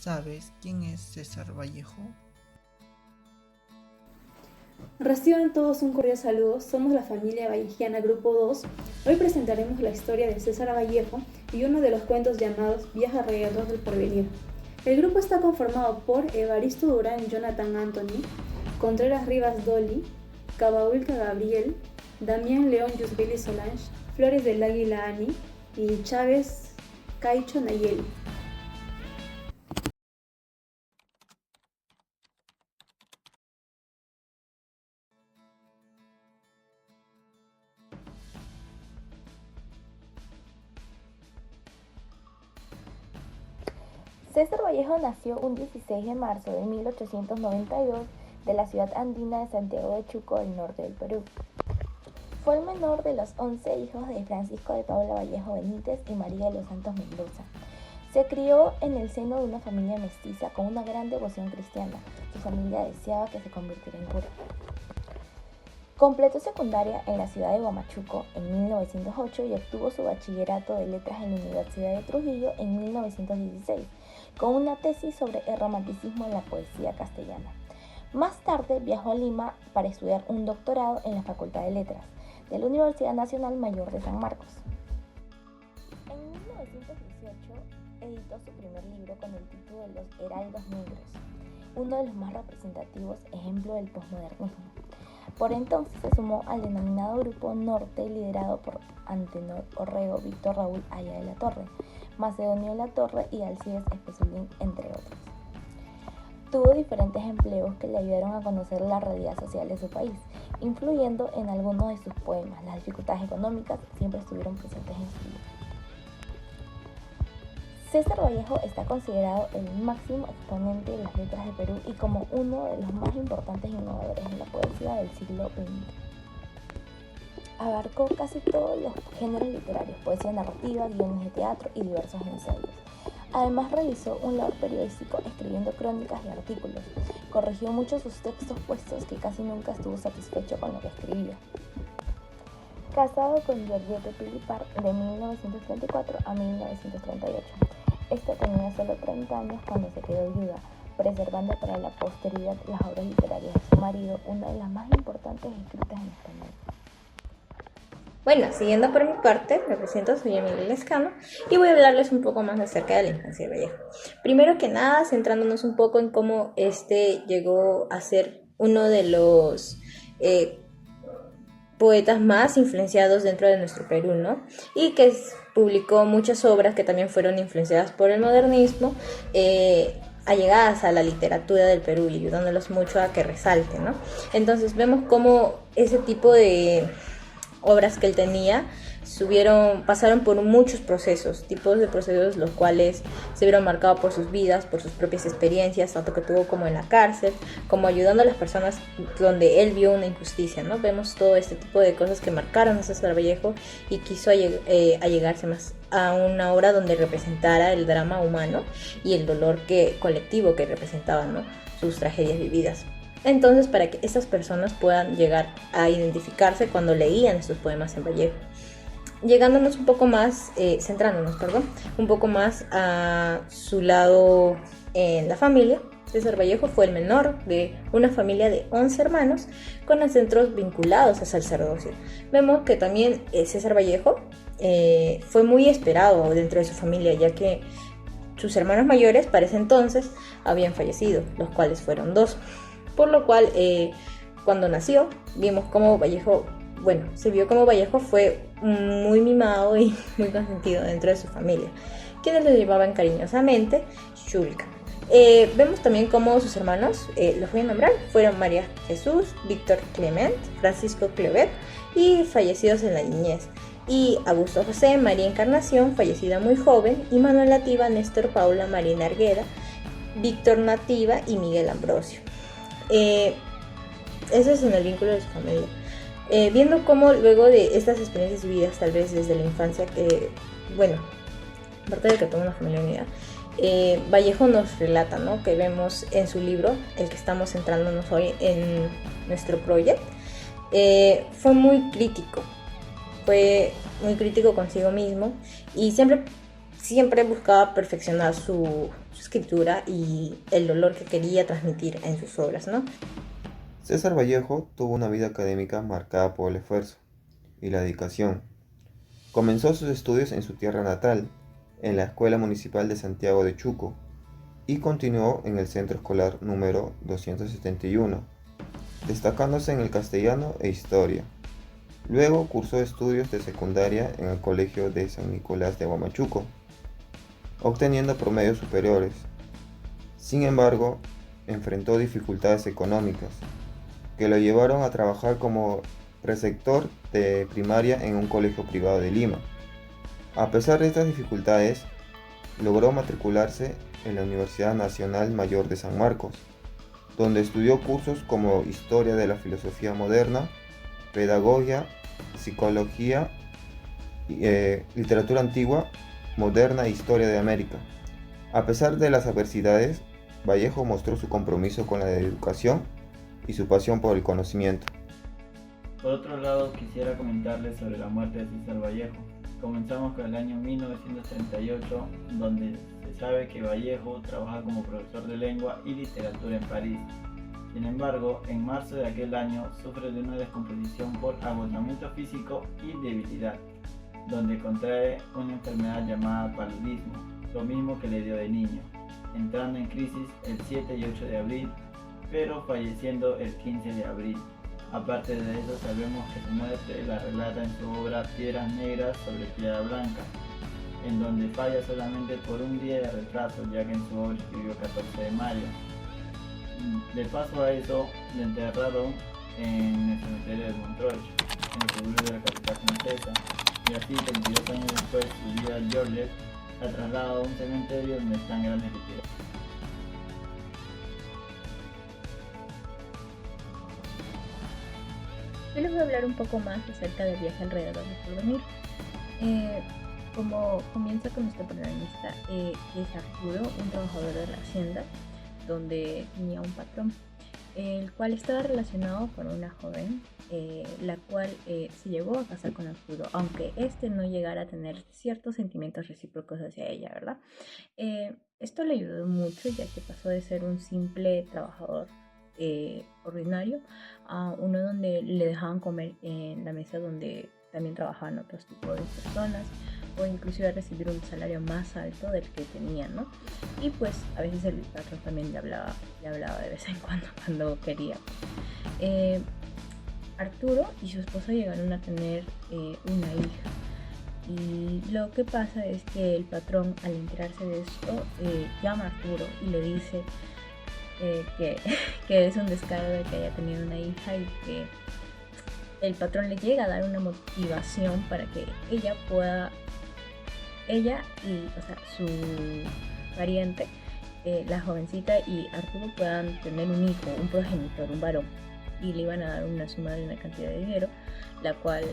¿Sabes quién es César Vallejo? Reciban todos un cordial saludo, somos la familia vallejiana Grupo 2. Hoy presentaremos la historia de César Vallejo y uno de los cuentos llamados Viaje alrededor del porvenir. El grupo está conformado por Evaristo Durán Jonathan Anthony, Contreras Rivas Dolly, Cabahuilca Gabriel, Damián León Yusbili Solange, Flores del Águila Ani y Chávez Caicho Nayeli. César Vallejo nació un 16 de marzo de 1892 de la ciudad andina de Santiago de Chuco, del norte del Perú. Fue el menor de los 11 hijos de Francisco de Paula Vallejo Benítez y María de los Santos Mendoza. Se crió en el seno de una familia mestiza con una gran devoción cristiana. Su familia deseaba que se convirtiera en cura. Completó secundaria en la ciudad de Huamachuco en 1908 y obtuvo su bachillerato de letras en la Universidad de Trujillo en 1916, con una tesis sobre el romanticismo en la poesía castellana. Más tarde viajó a Lima para estudiar un doctorado en la Facultad de Letras de la Universidad Nacional Mayor de San Marcos. En 1918 editó su primer libro con el título de Los Heraldos Negros, uno de los más representativos ejemplos del posmodernismo. Por entonces se sumó al denominado Grupo Norte, liderado por Antenor Orrego, Víctor Raúl Aya de la Torre, Macedonio de la Torre y Alcides Espezulín, entre otros. Tuvo diferentes empleos que le ayudaron a conocer la realidad social de su país, influyendo en algunos de sus poemas. Las dificultades económicas siempre estuvieron presentes en su vida. César Vallejo está considerado el máximo exponente de las letras de Perú y como uno de los más importantes innovadores en la poesía del siglo XX. Abarcó casi todos los géneros literarios, poesía narrativa, guiones de teatro y diversos ensayos. Además realizó un labor periodístico escribiendo crónicas y artículos. Corrigió muchos sus textos puestos que casi nunca estuvo satisfecho con lo que escribía. Casado con Georgette Pilipar de 1934 a 1938. Esta tenía solo 30 años cuando se quedó viuda, preservando para la posteridad las obras literarias de su marido, una de las más importantes escritas en español. Bueno, siguiendo por mi parte, me presento, soy Emilia Lescano y voy a hablarles un poco más acerca de la infancia de Vallejo. Primero que nada, centrándonos un poco en cómo llegó a ser uno de los poetas más influenciados dentro de nuestro Perú, ¿no? Y que publicó muchas obras que también fueron influenciadas por el modernismo, allegadas a la literatura del Perú y ayudándolos mucho a que resalte, ¿no? Entonces vemos cómo ese tipo de obras que él tenía pasaron por muchos tipos de procesos los cuales se vieron marcados por sus vidas, por sus propias experiencias, tanto que tuvo como en la cárcel, como ayudando a las personas donde él vio una injusticia, ¿no? Vemos todo este tipo de cosas que marcaron a César Vallejo y quiso allegarse más a una obra donde representara el drama humano y el dolor colectivo que representaban, ¿no? Sus tragedias vividas. Entonces, para que estas personas puedan llegar a identificarse cuando leían estos poemas en Vallejo. Llegándonos un poco más, centrándonos, un poco más a su lado en la familia. César Vallejo fue el menor de una familia de 11 hermanos con ancestros vinculados al sacerdocio. Vemos que también César Vallejo fue muy esperado dentro de su familia, ya que sus hermanos mayores para ese entonces habían fallecido, los cuales fueron 2. Por lo cual, cuando nació, se vio como Vallejo fue muy mimado y muy consentido dentro de su familia, quienes lo llamaban cariñosamente Shulka. Vemos también cómo sus hermanos, los voy a nombrar, fueron María Jesús, Víctor Clement, Francisco Clevet y fallecidos en la niñez, y Augusto José, María Encarnación, fallecida muy joven, y Manuel Nativa, Néstor Paula, Marina Argueda, Víctor Nativa y Miguel Ambrosio. Eso es en el vínculo de su familia. Viendo cómo luego de estas experiencias vividas, tal vez desde la infancia, aparte de que tuvo una familia unida, Vallejo nos relata, ¿no? Que vemos en su libro, el que estamos centrándonos hoy en nuestro proyecto, fue muy crítico consigo mismo y siempre siempre buscaba perfeccionar su escritura y el dolor que quería transmitir en sus obras, ¿no? César Vallejo tuvo una vida académica marcada por el esfuerzo y la dedicación. Comenzó sus estudios en su tierra natal, en la Escuela Municipal de Santiago de Chuco, y continuó en el Centro Escolar número 271, destacándose en el castellano e historia. Luego cursó estudios de secundaria en el Colegio de San Nicolás de Huamachuco, obteniendo promedios superiores. Sin embargo, enfrentó dificultades económicas que lo llevaron a trabajar como preceptor de primaria en un colegio privado de Lima. A pesar de estas dificultades, logró matricularse en la Universidad Nacional Mayor de San Marcos, donde estudió cursos como Historia de la Filosofía Moderna, Pedagogía, Psicología, Literatura Antigua, Moderna e Historia de América. A pesar de las adversidades, Vallejo mostró su compromiso con la educación y su pasión por el conocimiento. Por otro lado, quisiera comentarles sobre la muerte de César Vallejo. Comenzamos con el año 1938, donde se sabe que Vallejo trabaja como profesor de lengua y literatura en París. Sin embargo, en marzo de aquel año sufre de una descomposición por agotamiento físico y debilidad, donde contrae una enfermedad llamada paludismo, lo mismo que le dio de niño, entrando en crisis el 7 y 8 de abril, pero falleciendo el 15 de abril. Aparte de eso, sabemos que su muerte la relata en su obra Piedras Negras sobre Piedra Blanca, en donde falla solamente por un día de retraso, ya que en su obra escribió 14 de mayo. De paso a eso, le enterraron en el cementerio de Montreuil, en el suburbio de la capital francesa, y así 32 años después su vida Georgette la traslada a un cementerio donde están grandes literarios. Yo les voy a hablar un poco más acerca del viaje alrededor del porvenir. Como comienza con nuestro protagonista, que es Arturo, un trabajador de la hacienda, donde tenía un patrón, el cual estaba relacionado con una joven, la cual se llegó a casar con Arturo, aunque este no llegara a tener ciertos sentimientos recíprocos hacia ella, ¿verdad? Esto le ayudó mucho, ya que pasó de ser un simple trabajador ordinario a uno donde le dejaban comer en la mesa donde también trabajaban otros tipos de personas, o inclusive recibir un salario más alto del que tenían, ¿no? Y pues a veces el patrón también le hablaba de vez en cuando quería. Arturo y su esposa llegaron a tener una hija, y lo que pasa es que el patrón, al enterarse de esto, llama a Arturo y le dice que es un descaro de que haya tenido una hija, y que el patrón le llega a dar una motivación para que ella y, o sea, su pariente, la jovencita y Arturo puedan tener un hijo, un progenitor, un varón, y le iban a dar una suma de una cantidad de dinero, la cual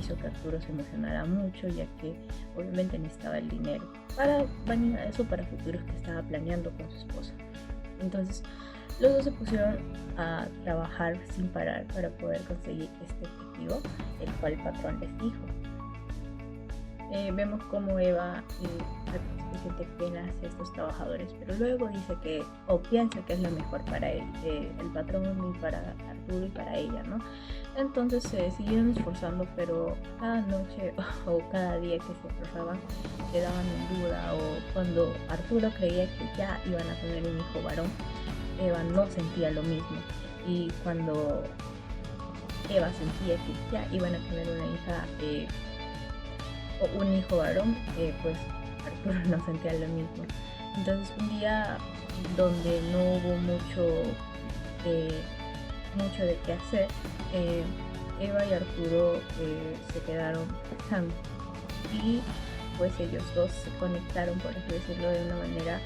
hizo que Arturo se emocionara mucho, ya que obviamente necesitaba el dinero para vanidades o para futuros que estaba planeando con su esposa. Entonces los dos se pusieron a trabajar sin parar para poder conseguir este objetivo, el cual el patrón les dijo. Vemos cómo Eva al principio siente pena hacia estos trabajadores, pero luego dice que, o piensa que es lo mejor para él, el patrón, y para Arturo y para ella, ¿no? Entonces se siguieron esforzando, pero cada noche o cada día que se esforzaban quedaban en duda, o cuando Arturo creía que ya iban a tener un hijo varón, Eva no sentía lo mismo, y cuando Eva sentía que ya iban a tener una hija o un hijo varón, pues Arturo no sentía lo mismo. Entonces un día donde no hubo mucho de qué hacer, Eva y Arturo se quedaron pensando, y pues ellos dos se conectaron, por así decirlo, de una manera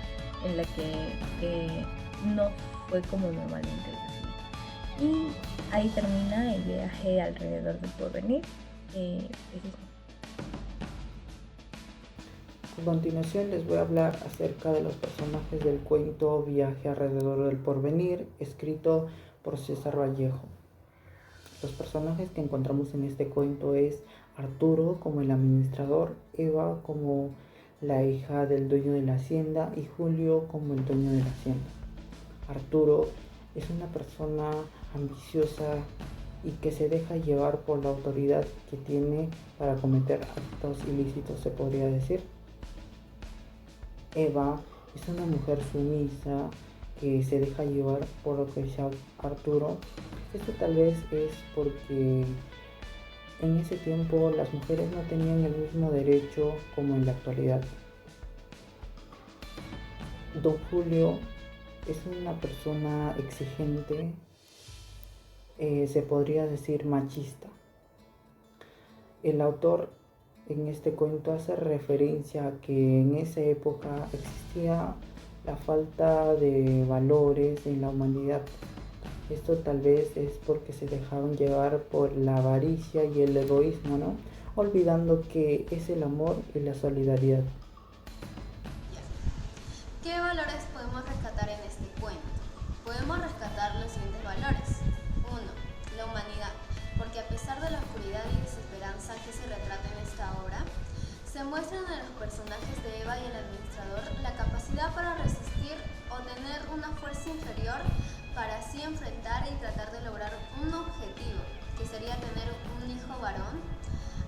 en la que no fue como normalmente lo hacía. Y ahí termina el viaje alrededor del porvenir. A continuación les voy a hablar acerca de los personajes del cuento Viaje alrededor del porvenir, escrito por César Vallejo. Los personajes que encontramos en este cuento es Arturo como el administrador, Eva como la hija del dueño de la hacienda y Julio como el dueño de la hacienda. Arturo es una persona ambiciosa y que se deja llevar por la autoridad que tiene para cometer actos ilícitos, se podría decir. Eva es una mujer sumisa que se deja llevar por lo que dice Arturo. Esto tal vez es porque en ese tiempo las mujeres no tenían el mismo derecho como en la actualidad. Don Julio es una persona exigente, se podría decir machista. El autor en este cuento hace referencia a que en esa época existía la falta de valores en la humanidad. Esto tal vez es porque se dejaron llevar por la avaricia y el egoísmo, ¿no? Olvidando que es el amor y la solidaridad. ¿Qué valores podemos rescatar en este cuento? Podemos rescatar los siguientes valores. 1. La humanidad, porque a pesar de la oscuridad y desesperanza que se retrata en esta obra, se muestran en los personajes de Eva y el administrador la capacidad para resistir o tener una fuerza inferior para así enfrentar y tratar de lograr un objetivo, que sería tener un hijo varón,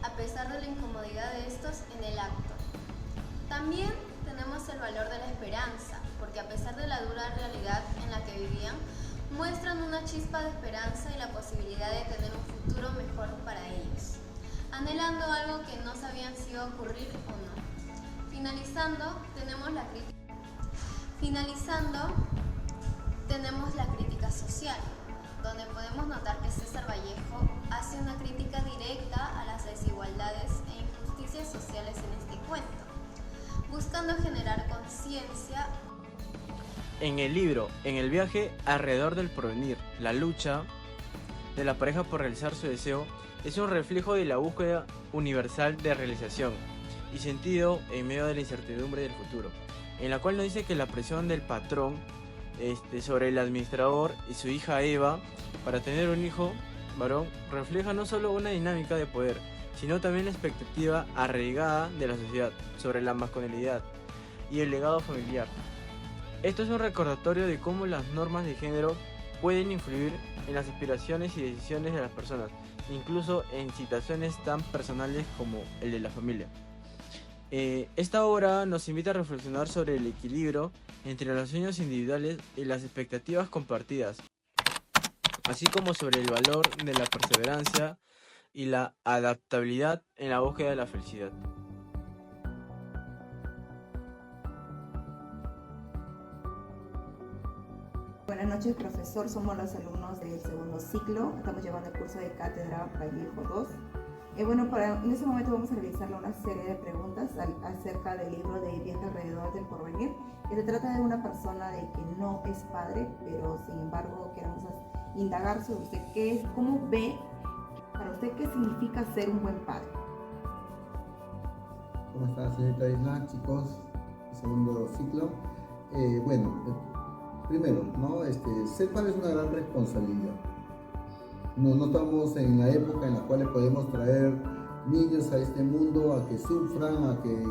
a pesar de la incomodidad de estos en el acto. También tenemos el valor de la esperanza, porque a pesar de la dura realidad en la que vivían, muestran una chispa de esperanza y la posibilidad de tener un futuro mejor para ellos, anhelando algo que no sabían si iba a ocurrir o no. Finalizando, tenemos la crítica social, donde podemos notar que César Vallejo hace una crítica directa a las desigualdades e injusticias sociales en este cuento, buscando generar conciencia. En el libro, en el viaje alrededor del porvenir, la lucha de la pareja por realizar su deseo es un reflejo de la búsqueda universal de realización y sentido en medio de la incertidumbre del futuro, en la cual nos dice que la presión del patrón sobre el administrador y su hija Eva para tener un hijo varón refleja no solo una dinámica de poder, sino también la expectativa arraigada de la sociedad sobre la masculinidad y el legado familiar. Esto es un recordatorio de cómo las normas de género pueden influir en las aspiraciones y decisiones de las personas, incluso en situaciones tan personales como el de la familia. Esta obra nos invita a reflexionar sobre el equilibrio entre los sueños individuales y las expectativas compartidas, así como sobre el valor de la perseverancia y la adaptabilidad en la búsqueda de la felicidad. Buenas noches, profesor. Somos los alumnos del segundo ciclo. Estamos llevando el curso de Cátedra Vallejo 2. En este momento vamos a realizar una serie de preguntas acerca del libro de Viaje alrededor del porvenir, que se trata de una persona de que no es padre, pero sin embargo queremos indagar sobre usted cómo ve, para usted, qué significa ser un buen padre. ¿Cómo está, señorita Isla? Chicos, segundo ciclo. Primero, ¿no? Ser padre es una gran responsabilidad. No estamos en la época en la cual podemos traer niños a este mundo a que sufran, a que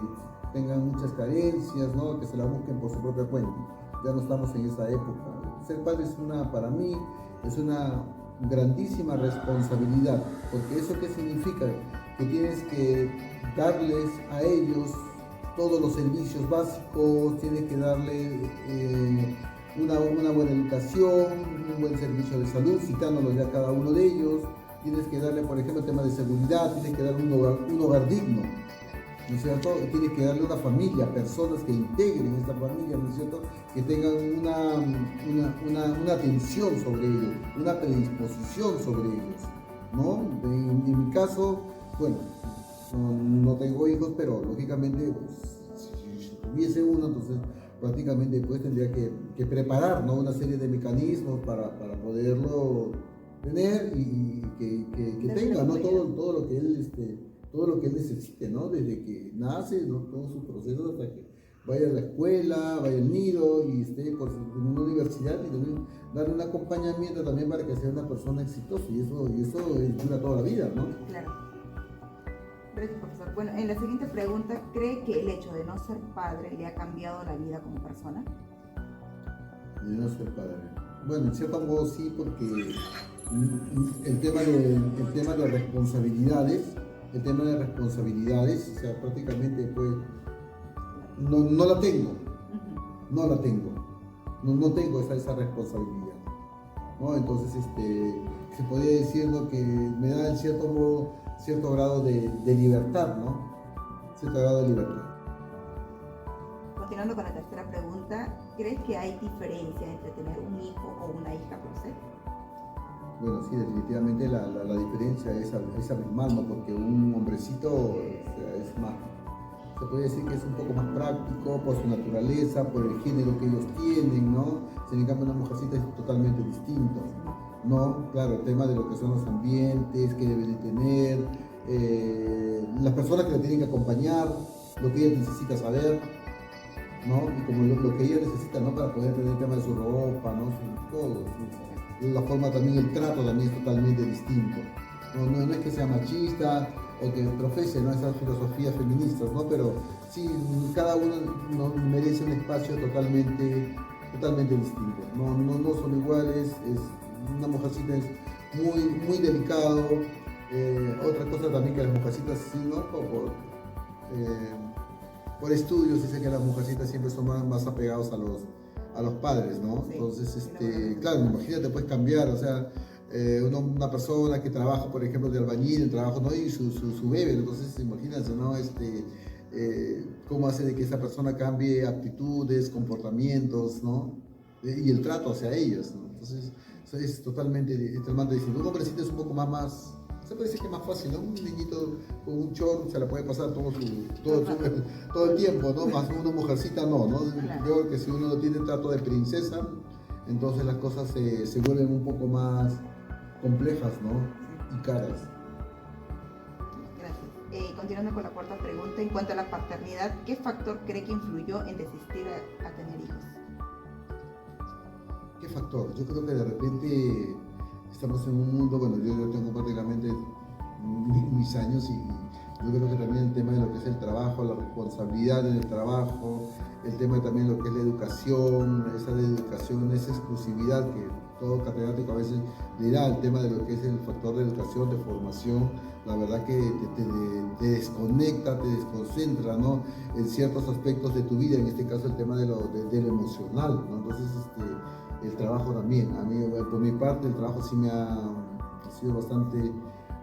tengan muchas carencias, ¿no? Que se la busquen por su propia cuenta. Ya no estamos en esa época. Ser padre para mí, es una grandísima responsabilidad, porque ¿eso qué significa? Que tienes que darles a ellos todos los servicios básicos, tienes que darles una buena educación, un buen servicio de salud, citándolos ya cada uno de ellos. Tienes que darle, por ejemplo, el tema de seguridad, tienes que darle un hogar digno, ¿no es cierto? Y tienes que darle una familia, personas que integren esta familia, ¿no es cierto? Que tengan una atención sobre ellos, una predisposición sobre ellos, ¿no? En mi caso, bueno, no tengo hijos, pero lógicamente, pues, si tuviese uno, entonces prácticamente después tendría que preparar, ¿no? Una serie de mecanismos para poderlo tener y que tenga, ¿no? todo lo que él necesite, ¿no? Desde que nace, ¿no? Todos sus procesos hasta que vaya a la escuela, vaya al nido y esté en una universidad, y también darle un acompañamiento también para que sea una persona exitosa, y eso dura toda la vida, ¿no? Claro. Gracias, profesor. Bueno, en la siguiente pregunta, ¿cree que el hecho de no ser padre le ha cambiado la vida como persona? De no ser padre. Bueno, en cierto modo sí, porque el tema de responsabilidades, o sea, prácticamente pues no la tengo, no tengo esa responsabilidad, ¿no? Entonces, se podría decir, ¿no?, que me da en cierto modo cierto grado de libertad, ¿no? Cierto grado de libertad. Continuando con la tercera pregunta, ¿crees que hay diferencia entre tener un hijo o una hija por ser? Bueno, sí, definitivamente la diferencia es abismal, ¿no? Porque un hombrecito, o sea, es más, se puede decir que es un poco más práctico por su naturaleza, por el género que ellos tienen, ¿no? En cambio, una mujercita es totalmente distinto, ¿no? Claro, el tema de lo que son los ambientes, que deben de tener, las personas que la tienen que acompañar, lo que ella necesita saber, ¿no? Y como lo que ella necesita, ¿no?, para poder tener el tema de su ropa, ¿no?, todo. La forma también, el trato también es totalmente distinto. No es que sea machista o que profese, ¿no?, esas filosofías feministas, ¿no? Pero sí, cada uno merece un espacio totalmente distinto. No son iguales, una mujercita es muy delicado. Otra cosa también que las mujercitas sí, ¿no?, por estudios dice que las mujercitas siempre son más apegados a los padres, ¿no? Sí. Entonces, claro, imagínate, puedes cambiar, o sea, una persona que trabaja, por ejemplo, de albañil, el trabajo, ¿no?, y su bebé, entonces imagínate, ¿no?, cómo hace de que esa persona cambie actitudes, comportamientos, ¿no?, y el trato hacia ellos, ¿no? Entonces, eso es totalmente distinto. Un hombrecito es un poco más, se puede decir que es más fácil, ¿no? Un niñito con un short se la puede pasar todo el tiempo, ¿no? Más una mujercita no. Claro. Yo creo que si uno no tiene trato de princesa, entonces las cosas se vuelven un poco más complejas, ¿no?, y caras. Gracias. Continuando con la cuarta pregunta, en cuanto a la paternidad, ¿qué factor cree que influyó en desistir a tener hijos? ¿Qué factor? Yo creo que de repente estamos en un mundo, bueno, yo tengo prácticamente mis años y yo creo que también el tema de lo que es el trabajo, la responsabilidad en el trabajo, el tema de también lo que es la educación, esa exclusividad que todo catedrático a veces le da al tema de lo que es el factor de educación, de formación, la verdad que te desconecta, te desconcentra, ¿no?, en ciertos aspectos de tu vida, en este caso el tema de lo emocional, ¿no? Entonces, el trabajo también, a mí por mi parte el trabajo sí me ha sido bastante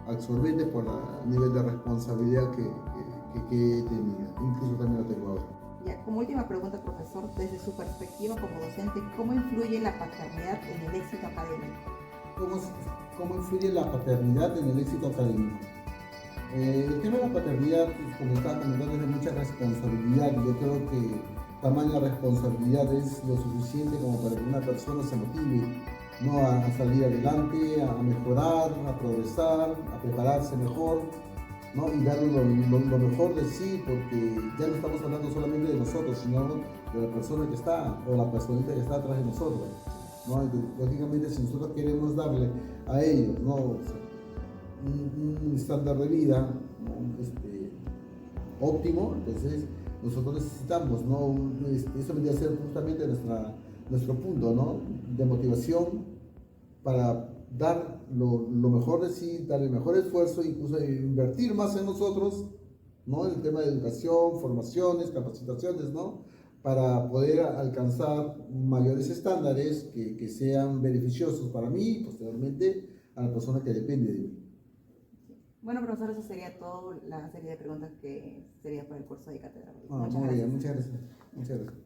absorbente por el nivel de responsabilidad que he tenido, incluso también lo tengo ahora. Ya, como última pregunta, profesor, desde su perspectiva como docente, ¿cómo influye la paternidad en el éxito académico? ¿Cómo influye la paternidad en el éxito académico? El tema de la paternidad, como estaba comentando, es de mucha responsabilidad. Yo creo que tamaña responsabilidad es lo suficiente como para que una persona se motive, ¿no?, a salir adelante, a mejorar, a progresar, a prepararse mejor, ¿no?, y dar lo mejor de sí, porque ya no estamos hablando solamente de nosotros, sino de la persona que está, o la personita que está atrás de nosotros, ¿no? Y, lógicamente, si nosotros queremos darle a ellos, ¿no?, un estándar de vida, ¿no?, óptimo, entonces nosotros necesitamos, ¿no?, eso vendría a ser justamente nuestro punto, ¿no?, de motivación para dar lo mejor de sí, dar el mejor esfuerzo, incluso invertir más en nosotros, ¿no?, en el tema de educación, formaciones, capacitaciones, ¿no?, para poder alcanzar mayores estándares que sean beneficiosos para mí y posteriormente a la persona que depende de mí. Bueno, profesor, eso sería todo, la serie de preguntas que sería para el curso de cátedra. Muchas gracias. Muchas gracias.